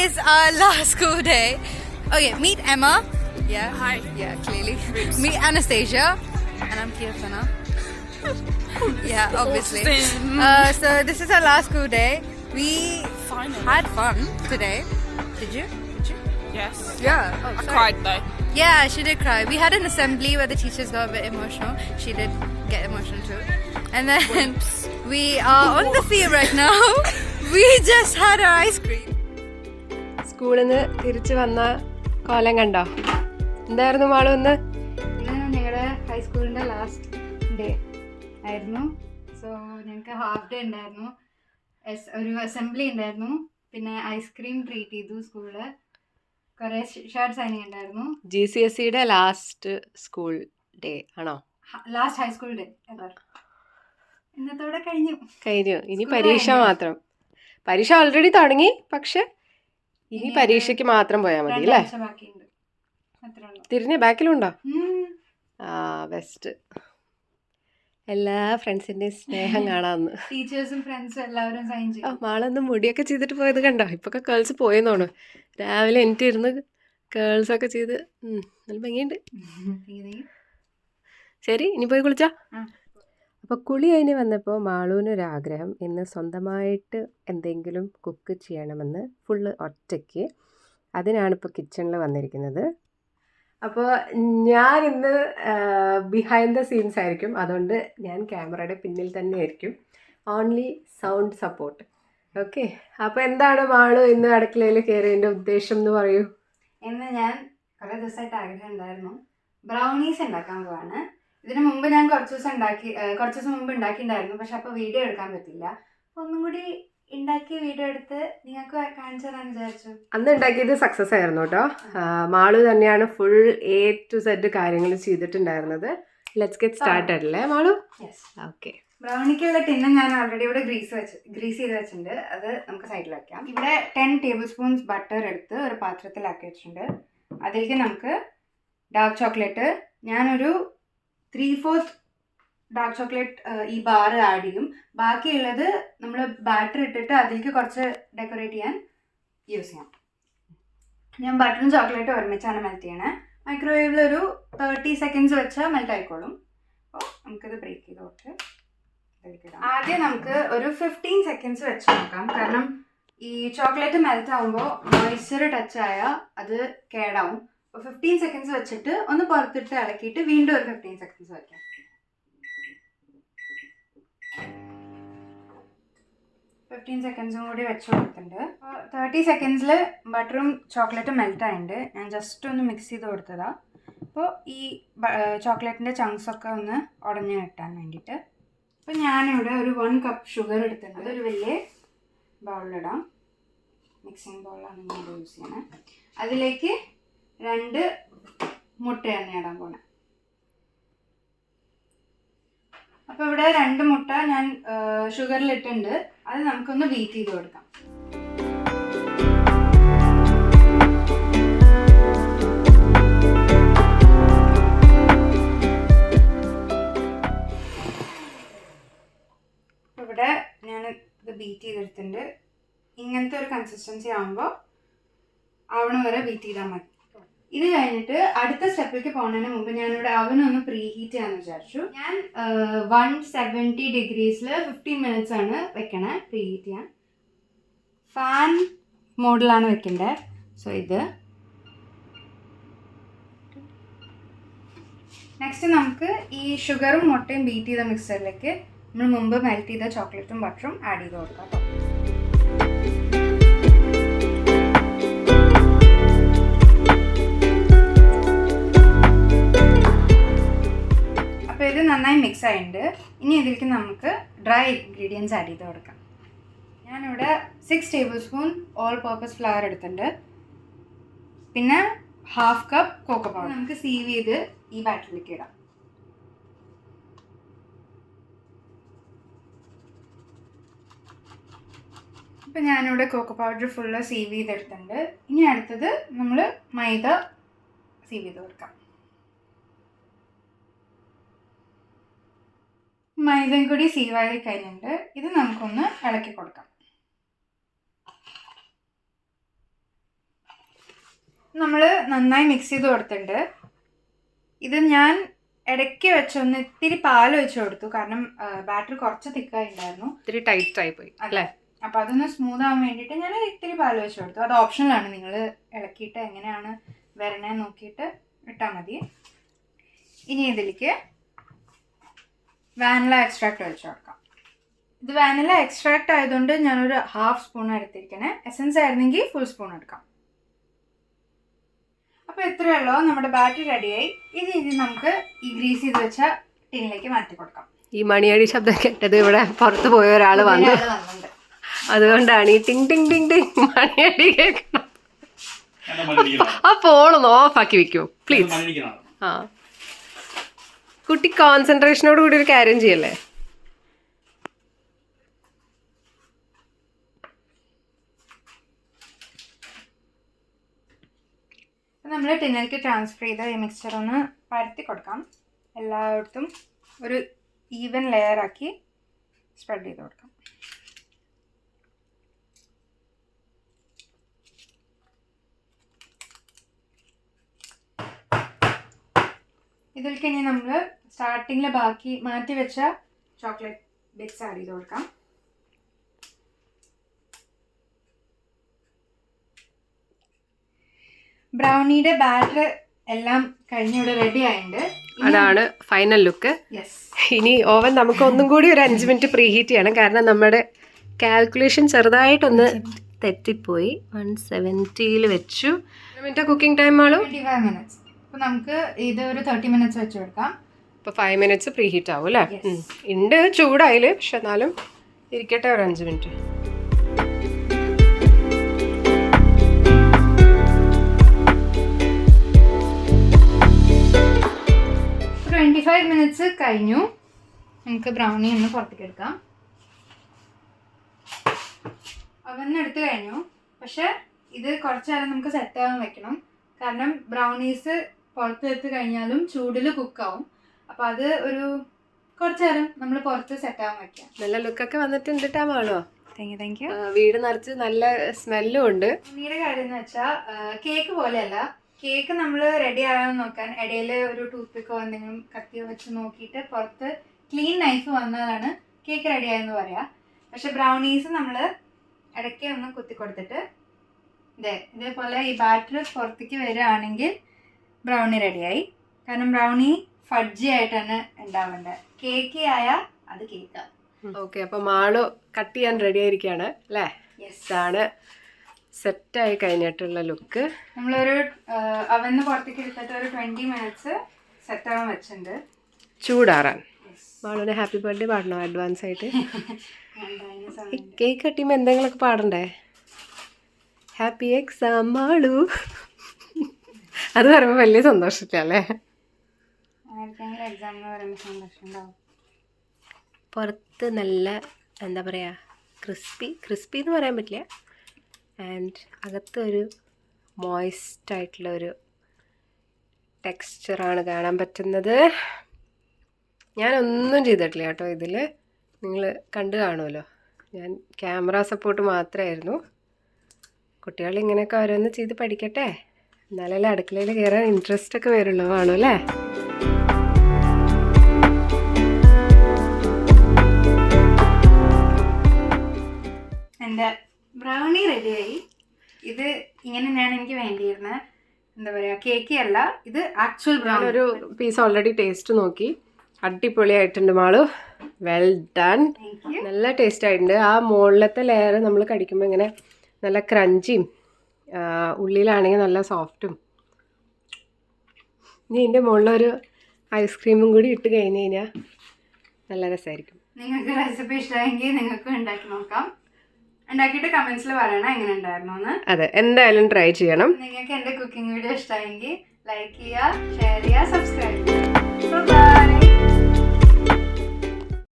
is our last school day. Okay, meet Emma. Yeah. Hi. Yeah, clearly. Meet Anastasia. And I'm Kirtana. Yeah, obviously. So this is our last school day. We had fun today. Did you? Yes. Yeah. I cried though. Yeah, she did cry. We had an assembly where the teachers got a bit emotional. She did get emotional too. And then we are on the field right now. We just had our ice cream. സ്കൂളിൽ നിന്ന് തിരിച്ചു വന്ന കോലം കണ്ടോ? എന്തായിരുന്നു മാളു ഇന്ന്? ഞങ്ങളുടെ ഹൈസ്കൂളിൻ്റെ last day ആയിരുന്നു. സോ ഞങ്ങൾക്ക് ഹാഫ് ഡേ ഉണ്ടായിരുന്നു, ഒരു അസംബ്ലി ഉണ്ടായിരുന്നു, പിന്നെ ഐസ്ക്രീം ട്രീറ്റ് ചെയ്തു സ്കൂളിൽ, കുറേ ഷർട്ട് സൈനിങ് ഉണ്ടായിരുന്നു. GCSEയുടെ ലാസ്റ്റ് സ്കൂൾ ഡേ ആണോ? Last high school day ever. ഇന്നത്തോടെ കഴിഞ്ഞു. ഇനി പരീക്ഷ മാത്രം. പരീക്ഷ ഓൾറെഡി തുടങ്ങി, പക്ഷെ ഇനി പരീക്ഷയ്ക്ക് മാത്രം പോയാൽ മതി അല്ലേ? തിരിഞ്ഞ ബാക്കിലുണ്ടോ? ബെസ്റ്റ്. എല്ലാ ഫ്രണ്ട്സിന്റെയും സ്നേഹം കാണാന്ന്. ടീച്ചേഴ്സും ഫ്രണ്ട്സും എല്ലാവരും സൈൻ ചെയ്തു. മാളൊന്ന് മുടിയൊക്കെ ചെയ്തിട്ട് പോയത് കണ്ടോ? ഇപ്പൊക്കെ കേൾസ് പോയെന്നോണു. രാവിലെ എനിക്കിരുന്ന് കേൾസ് ഒക്കെ ചെയ്ത് നല്ല ഭംഗിയുണ്ട്. ശരി, ഇനി പോയി കുളിച്ചാ. അപ്പോൾ കുളി കഴിഞ്ഞ് വന്നപ്പോൾ മാളൂനൊരാഗ്രഹം, ഇന്ന് സ്വന്തമായിട്ട് എന്തെങ്കിലും കുക്ക് ചെയ്യണമെന്ന്, ഫുള്ള് ഒറ്റയ്ക്ക്. അതിനാണിപ്പോൾ കിച്ചണിൽ വന്നിരിക്കുന്നത്. അപ്പോൾ ഞാൻ ഇന്ന് ബിഹൈൻഡ് ദ സീൻസ് ആയിരിക്കും, അതുകൊണ്ട് ഞാൻ ക്യാമറയുടെ പിന്നിൽ തന്നെ ആയിരിക്കും. Only sound support. ഓക്കെ, അപ്പോൾ എന്താണ് മാളു ഇന്ന് അടുക്കളയിൽ കയറിയതിൻ്റെ ഉദ്ദേശം എന്ന് പറയൂ. ഇന്ന് ഞാൻ കുറേ ദിവസമായിട്ട് ആഗ്രഹം ഉണ്ടായിരുന്നു, ബ്രൗണീസ് ഉണ്ടാക്കാൻ പോവാണ്. ഇതിനു മുമ്പ് ഞാൻ കുറച്ച് ദിവസം മുമ്പ് ഉണ്ടാക്കിയിട്ടുണ്ടായിരുന്നു, പക്ഷെ അപ്പോൾ വീഡിയോ എടുക്കാൻ പറ്റില്ല. അപ്പോൾ ഒന്നും കൂടി ഉണ്ടാക്കി വീഡിയോ എടുത്ത് നിങ്ങൾക്ക് കാണിച്ചു തരാമെന്ന് വിചാരിച്ചു. അന്ന് ഉണ്ടാക്കിയത് സക്സസ് ആയിരുന്നു കേട്ടോ. മാളു തന്നെയാണ് ഫുൾ A to Z കാര്യങ്ങൾ ചെയ്തിട്ടുണ്ടായിരുന്നത്. ലെറ്റ്സ് ഗെറ്റ് സ്റ്റാർട്ടഡ് അല്ലേ മാളു? യെസ്. ഓക്കെ. ബ്രൗണിക്കുള്ള ടിന്ന് ഞാൻ ഓൾറെഡി ഇവിടെ ഗ്രീസ് ചെയ്ത് വെച്ചിട്ടുണ്ട്. അത് നമുക്ക് സൈഡിൽ വയ്ക്കാം. ഇവിടെ 10 ടേബിൾ സ്പൂൺസ് ബട്ടർ എടുത്ത് ഒരു പാത്രത്തിലാക്കി വെച്ചിട്ടുണ്ട്. അതിലേക്ക് നമുക്ക് ഡാർക്ക് ചോക്ലേറ്റ്, ഞാനൊരു 3/4 ഡാർക്ക് ചോക്ലേറ്റ് ഈ ബാർ ആഡ് ചെയ്യും. ബാക്കിയുള്ളത് നമ്മൾ ബാറ്റർ ഇട്ടിട്ട് അതിലേക്ക് കുറച്ച് ഡെക്കറേറ്റ് ചെയ്യാൻ യൂസ് ചെയ്യാം. ഞാൻ ബട്ടറും ചോക്ലേറ്റും ഒരുമിച്ചാണ് മെൽറ്റ് ചെയ്യണേ. മൈക്രോവേവിൽ ഒരു 30 സെക്കൻഡ്സ് വെച്ചാൽ മെൽറ്റ് ആയിക്കോളും. അപ്പോൾ നമുക്കിത് ബ്രേക്ക് ചെയ്ത് കൊടുത്ത് ആദ്യം നമുക്ക് ഒരു 15 സെക്കൻഡ്സ് വെച്ച് നോക്കാം. കാരണം ഈ ചോക്ലേറ്റ് മെൽറ്റ് ആകുമ്പോൾ മോയ്സ്ചർ ടച്ച് ആയാൽ അത് കേടാവും. അപ്പോൾ 15 സെക്കൻഡ്സ് വെച്ചിട്ട് ഒന്ന് പുറത്തിട്ട് ഇളക്കിയിട്ട് വീണ്ടും ഒരു 15 സെക്കൻഡ്സ് വയ്ക്കാം. 15 സെക്കൻഡ്സും കൂടി വെച്ച് കൊടുത്തിട്ടുണ്ട്. 30 സെക്കൻഡ്സിൽ ബട്ടറും ചോക്ലേറ്റും മെൽറ്റ് ആയിട്ടുണ്ട്. ഞാൻ ജസ്റ്റ് ഒന്ന് മിക്സ് ചെയ്ത് കൊടുത്തതാണ്. അപ്പോൾ ഈ ചോക്ലേറ്റിൻ്റെ ചങ്ക്സൊക്കെ ഒന്ന് ഉടഞ്ഞ് കിട്ടാൻ വേണ്ടിയിട്ട്. അപ്പോൾ ഞാനിവിടെ ഒരു 1 കപ്പ് ഷുഗർ എടുത്തിട്ടുണ്ട്. അതൊരു വലിയ ബൗളിലിടാം. മിക്സിങ് ബൗളാണ് ഞാൻ യൂസ് ചെയ്യണത്. അതിലേക്ക് 2 മുട്ടയാണ് ഇടാൻ പോണേ. അപ്പോൾ ഇവിടെ 2 മുട്ട ഞാൻ ഷുഗറിലിട്ടുണ്ട്. അത് നമുക്കൊന്ന് ബീറ്റ് ചെയ്ത് കൊടുക്കാം. അപ്പോൾ ഇവിടെ ഞാൻ ഇത് ബീറ്റ് ചെയ്തെടുത്തിട്ടുണ്ട്. ഇങ്ങനത്തെ ഒരു കൺസിസ്റ്റൻസി ആകുമ്പോൾ ആവണ വരെ ബീറ്റ് ചെയ്താൽ മതി. ഇത് കഴിഞ്ഞിട്ട് അടുത്ത സ്റ്റെപ്പിലേക്ക് പോകുന്നതിന് മുമ്പ് ഞാനിവിടെ അവനൊന്ന് പ്രീ ഹീറ്റ് ചെയ്യാമെന്ന് വിചാരിച്ചു. ഞാൻ 170 ഡിഗ്രീസിൽ 15 മിനിറ്റ്സ് ആണ് വെക്കണേ പ്രീ ഹീറ്റ് ചെയ്യാൻ. ഫാൻ മോഡിലാണ് വെക്കേണ്ടത്. സോ ഇത് നെക്സ്റ്റ് നമുക്ക് ഈ ഷുഗറും മുട്ടയും ബീറ്റ് ചെയ്ത മിക്സറിലേക്ക് നമ്മൾ മുമ്പ് മെൽറ്റ് ചെയ്ത ചോക്ലേറ്റും ബട്ടറും ആഡ് ചെയ്ത് കൊടുക്കാം കേട്ടോ. അപ്പോൾ ഇത് നന്നായി മിക്സ് ആയിട്ടുണ്ട്. ഇനി ഇതിലേക്ക് നമുക്ക് ഡ്രൈ ഇൻഗ്രീഡിയൻസ് ആഡ് ചെയ്ത് കൊടുക്കാം. ഞാനിവിടെ 6 table spoon all purpose flower എടുത്തിട്ടുണ്ട്. പിന്നെ 1/2 കപ്പ് കോക്കോ പൗഡർ നമുക്ക് സീവ് ചെയ്ത് ഈ ബാറ്ററിലേക്ക് ഇടാം. ഇപ്പം ഞാനിവിടെ കോക്കോ പൗഡർ ഫുള്ള് സീവ് ചെയ്തെടുത്തിട്ടുണ്ട്. ഇനി അടുത്തത് നമ്മൾ മൈദ സീവ് ചെയ്ത് കൊടുക്കാം. മൈദയും കൂടി സീവായി കഴിഞ്ഞിട്ടുണ്ട്. ഇത് നമുക്കൊന്ന് ഇളക്കി കൊടുക്കാം. നമ്മൾ നന്നായി മിക്സ് ചെയ്ത് കൊടുത്തിട്ടുണ്ട്. ഇത് ഞാൻ ഇടയ്ക്ക് വെച്ചൊന്ന് ഇത്തിരി പാൽ ഒഴിച്ച് കൊടുത്തു, കാരണം ബാറ്റർ കുറച്ച് തിക്കായി ഉണ്ടായിരുന്നു, ഇത്തിരി ടൈറ്റ് ആയി പോയി അല്ലേ. അപ്പോൾ അതൊന്ന് സ്മൂത്ത് ആവാൻ വേണ്ടിയിട്ട് ഞാൻ ഇത്തിരി പാൽ ഒഴിച്ച് കൊടുത്തു. അത് ഓപ്ഷണലാണ്, നിങ്ങൾ ഇളക്കിയിട്ട് എങ്ങനെയാണ് വരണേന്ന് നോക്കിയിട്ട് ഇട്ടാൽ മതി. ഇനി ഇതിലേക്ക് വാനില എക്സ്ട്രാക്ട് ഒഴിച്ച് കൊടുക്കാം. ഇത് വാനില എക്സ്ട്രാക്ട് ആയതുകൊണ്ട് ഞാനൊരു 1/2 സ്പൂൺ എടുത്തിരിക്കണേ. എസൻസ് ആയിരുന്നെങ്കിൽ ഫുൾ സ്പൂൺ എടുക്കാം. അപ്പോൾ ഇത്രയേ ഉള്ളൂ, നമ്മുടെ ബാറ്റർ റെഡിയായി. ഇനി നമുക്ക് ഈ ഗ്രീസ് ചെയ്ത് വെച്ച ടിന്നിലേക്ക് മാറ്റി കൊടുക്കാം. ഈ മണിയടി ശബ്ദം കേട്ടത് ഇവിടെ പുറത്ത് പോയ ഒരാൾ വന്നിട്ടുണ്ട്, അതുകൊണ്ടാണ് ഈ ടിങ് ടിങ് ടിങ് ടിങ് മണിയടി കേൾക്കണം. ആ ഫോണൊന്ന് ഓഫാക്കി വെക്കുമോ പ്ലീസ്? ആ, കുട്ടി കോൺസെൻട്രേഷനോട് കൂടി ഒരു കാര്യം ചെയ്യല്ലേ. നമ്മൾ ടിന്നിലേക്ക് ട്രാൻസ്ഫർ ചെയ്ത ഈ മിക്സ്ചർ ഒന്ന് പരത്തി കൊടുക്കാം. എല്ലായിടത്തും ഒരു ഈവൻ ലെയർ ആക്കി സ്പ്രെഡ് ചെയ്ത് കൊടുക്കാം. ഇതിലേക്ക് ഇനി നമ്മൾ സ്റ്റാർട്ടിങ്ങിൽ ബാക്കി മാറ്റി വെച്ച ചോക്ലേറ്റ് ബിറ്റ്സ് ആഡ് ചെയ്ത് കൊടുക്കാം. ബ്രൗണിയുടെ ബാറ്റർ എല്ലാം കഴിഞ്ഞ് ഇവിടെ റെഡി ആയിട്ടുണ്ട്. അതാണ് ഫൈനൽ ലുക്ക്. ഇനി ഓവൻ നമുക്ക് ഒന്നും കൂടി ഒരു 5 മിനിറ്റ് പ്രീ ഹീറ്റ് ചെയ്യണം, കാരണം നമ്മുടെ കാൽക്കുലേഷൻ ചെറുതായിട്ടൊന്ന് തെറ്റിപ്പോയി. 170 വെച്ചു. മിനിറ്റ് കുക്കിംഗ് ടൈം ആണോ? 25 മിനിറ്റ്സ്. അപ്പോൾ നമുക്ക് ഇത് ഒരു 30 മിനിറ്റ്സ് വെച്ച് കൊടുക്കാം. ഇപ്പോൾ 5 മിനിറ്റ്സ് പ്രീ ഹീറ്റ് ആവും അല്ലേ? ഉണ്ട് ചൂടായില്, പക്ഷെ എന്നാലും ഇരിക്കട്ടെ ഒരു 5 മിനിറ്റ്. 25 മിനിറ്റ്സ് കഴിഞ്ഞു. നമുക്ക് ബ്രൗണി ഒന്ന് പുറത്തേക്ക് എടുക്കാം. അവനെടുത്ത് കഴിഞ്ഞു, പക്ഷെ ഇത് കുറച്ച് നേരം നമുക്ക് സെറ്റ് ആവാൻ വെക്കണം, കാരണം ബ്രൗണീസ് പുറത്തെടുത്ത് കഴിഞ്ഞാലും ചൂടിൽ കുക്കാവും. അപ്പോൾ അത് ഒരു കുറച്ച് നേരം നമ്മൾ പുറത്ത് സെറ്റ് ആവാൻ വെക്കാം. നല്ല ലുക്കൊക്കെ വന്നിട്ടുണ്ട് ടാമാളോ. Thank you. വീട് നിറച്ച് നല്ല സ്മെല്ലും ഉണ്ട്. ഉണ്ണിയുടെ കാര്യം എന്ന് വെച്ചാൽ കേക്ക് പോലെയല്ല. കേക്ക് നമ്മൾ റെഡി ആകാൻ നോക്കാൻ ഇടയിൽ ഒരു ടൂത്ത് പിക്കോ എന്തെങ്കിലും കത്തിയോ വെച്ച് നോക്കിയിട്ട് പുറത്ത് ക്ലീൻ നൈഫ് വന്നാലാണ് കേക്ക് റെഡി ആയെന്ന് പറയാം. പക്ഷെ ബ്രൗണീസ് നമ്മൾ ഇടയ്ക്ക് ഒന്ന് കുത്തി കൊടുത്തിട്ട് ഇതേപോലെ ഈ ബാറ്റർ പുറത്തേക്ക് വരികയാണെങ്കിൽ ബ്രൗണി റെഡിയായി. കാരണം ബ്രൗണി ഫഡ്ജി ആയിട്ടാണ് ഉണ്ടാവേണ്ടത്. കേക്ക് ആയാൽ അത് കേക്കാണ്. ഓക്കെ, അപ്പോൾ മാളു കട്ട് ചെയ്യാൻ റെഡി ആയിരിക്കുകയാണ് അല്ലേ? ഇതാണ് സെറ്റായി കഴിഞ്ഞിട്ടുള്ള ലുക്ക്. നമ്മളൊരു അവന്ന് പുറത്തേക്ക് എടുത്തിട്ട് ഒരു 20 മിനിറ്റ്സ് സെറ്റ് ആവാൻ വെച്ചിട്ടുണ്ട് ചൂടാറാൻ. മാളുവിന് ഹാപ്പി ബർത്ത്ഡേ പാടണോ അഡ്വാൻസ് ആയിട്ട്? കേക്ക് കട്ടിയുമ്പോൾ എന്തെങ്കിലുമൊക്കെ പാടണ്ടേ? ഹാപ്പി എക്സാം മാളു, അത് പറയുമ്പോൾ വലിയ സന്തോഷമില്ല അല്ലേ? പുറത്ത് നല്ല എന്താ പറയുക, ക്രിസ്പി എന്ന് പറയാൻ പറ്റില്ല, ആൻഡ് അകത്തൊരു മോയ്സ്റ്റായിട്ടുള്ളൊരു ടെക്സ്ചറാണ് കാണാൻ പറ്റുന്നത്. ഞാനൊന്നും ചെയ്തിട്ടില്ല കേട്ടോ ഇതിൽ, നിങ്ങൾ കണ്ടു കാണുമല്ലോ. ഞാൻ ക്യാമറ സപ്പോർട്ട് മാത്രമായിരുന്നു. കുട്ടികൾ ഇങ്ങനെയൊക്കെ ഓരോന്ന് ചെയ്ത് പഠിക്കട്ടെ, എന്നാലല്ലേ അടുക്കളയിൽ കയറാൻ ഇൻട്രസ്റ്റ് ഒക്കെ വരുള്ളൂ കാണും അല്ലേ? എൻ്റെ ബ്രൗണി റെഡിയായി. ഇത് ഇങ്ങനെ തന്നെയാണ് എനിക്ക് വേണ്ടിയിരുന്നത്. എന്താ പറയുക, കേക്ക് അല്ല, ഇത് ആക്ച്വൽ ബ്രൗണി. ഒരു പീസ് ഓൾറെഡി ടേസ്റ്റ് നോക്കി, അടിപൊളിയായിട്ടുണ്ട് മാളു. Well done. നല്ല ടേസ്റ്റ് ആയിട്ടുണ്ട്. ആ മുകളിലത്തെ ലെയർ നമ്മൾ കടിക്കുമ്പോൾ ഇങ്ങനെ നല്ല ക്രഞ്ചിയും ഉള്ളിലാണെങ്കിൽ നല്ല സോഫ്റ്റും. ഇനി ഇതിൻ്റെ മുകളിലൊരു ഐസ്ക്രീമും കൂടി ഇട്ട് കഴിഞ്ഞ് കഴിഞ്ഞാൽ നല്ല രസമായിരിക്കും. നിങ്ങൾക്ക് റെസിപ്പി ഇഷ്ടമായെങ്കിൽ നിങ്ങൾക്ക് ഉണ്ടാക്കി നോക്കാം. ഉണ്ടാക്കിയിട്ട് കമൻസിൽ പറയണം എങ്ങനെ ഉണ്ടായിരുന്നു എന്ന്. അതെ, എന്തായാലും ട്രൈ ചെയ്യണം. നിങ്ങൾക്ക് എൻ്റെ കുക്കിംഗ് വീഡിയോ ഇഷ്ടമായെങ്കിൽ ലൈക്ക് ചെയ്യുക, ഷെയർ ചെയ്യുക, സബ്സ്ക്രൈബ് ചെയ്യുക. ബൈ.